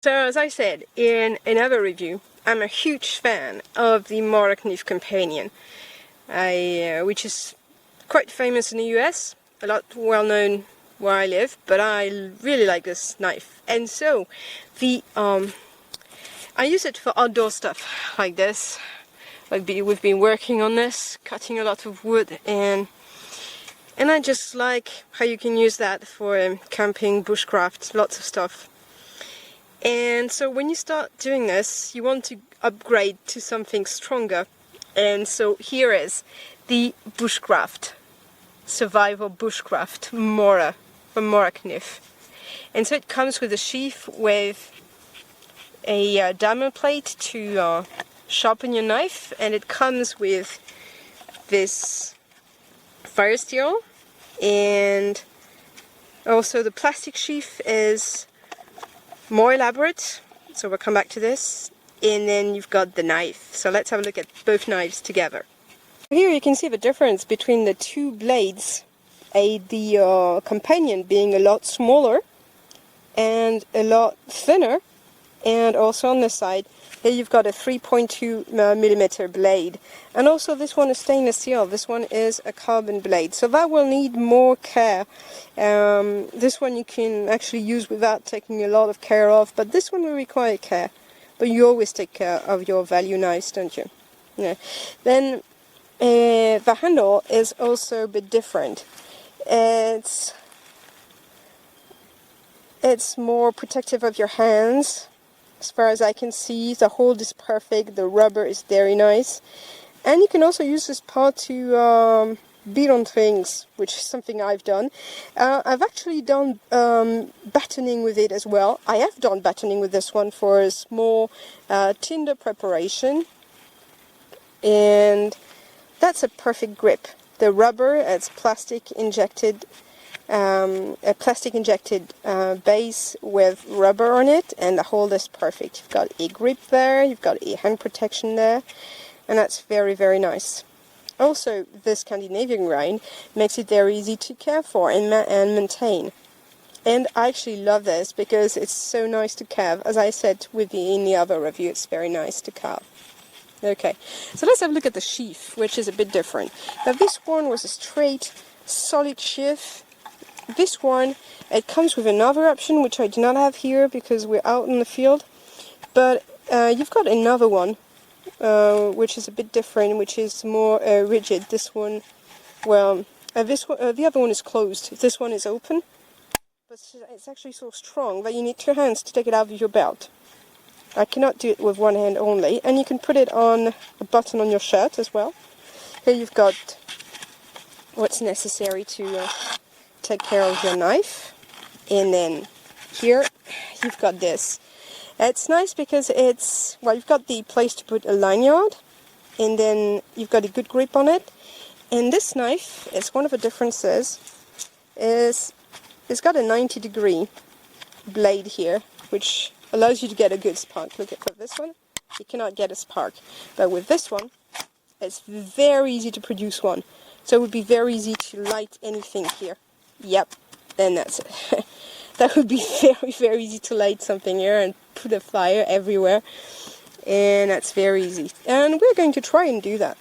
So as I said in another review, I'm a huge fan of the Morakniv companion, which is quite famous in the US, a lot well known where I live, but I really like this knife. And so I use it for outdoor stuff like this. We've been working on this, cutting a lot of wood, and I just like how you can use that for camping, bushcraft, lots of stuff. And so when you start doing this, you want to upgrade to something stronger. And so here is the bushcraft, survival bushcraft Mora from Morakniv. And so it comes with a sheath with a diamond plate to sharpen your knife, and it comes with this fire steel, and also the plastic sheath is more elaborate, so we'll come back to this. And then you've got the knife. So let's have a look at both knives together. Here you can see the difference between the two blades. The companion being a lot smaller and a lot thinner, and also on this side here you've got a 3.2 millimeter blade, and also this one is stainless steel, this one is a carbon blade, so that will need more care. This one you can actually use without taking a lot of care of, but this one will require care. But you always take care of your value knives, don't you? Yeah. Then the handle is also a bit different. It's more protective of your hands. As far as I can see, the hold is perfect, the rubber is very nice, and you can also use this part to beat on things, which is something I've done. I've actually done battoning with it as well. I have done battoning with this one for a small tinder preparation, and that's a perfect grip. The rubber, it's plastic injected, a plastic injected base with rubber on it, and the hold is perfect. You've got a grip there, you've got a hand protection there, and that's very, very nice. Also, the Scandinavian grain makes it very easy to care for and maintain. And I actually love this because it's so nice to carve. As I said in the other review, it's very nice to carve. Okay, so let's have a look at the sheath, which is a bit different. Now this one was a straight, solid sheath. This one, it comes with another option, which I do not have here because we're out in the field. But you've got another one, which is a bit different, which is more rigid. This one, well, the other one is closed. This one is open, but it's actually so strong that you need two hands to take it out of your belt. I cannot do it with one hand only, and you can put it on a button on your shirt as well. Here you've got what's necessary to take care of your knife, and then here you've got this. It's nice because you've got the place to put a lanyard, and then you've got a good grip on it. And this knife, it's one of the differences, is it's got a 90-degree blade here, which allows you to get a good spark. Look at this one, you cannot get a spark, but with this one, it's very easy to produce one. So it would be very easy to light anything here. Yep, and that's it. That would be very, very easy to light something here and put a fire everywhere, and that's very easy. And we're going to try and do that.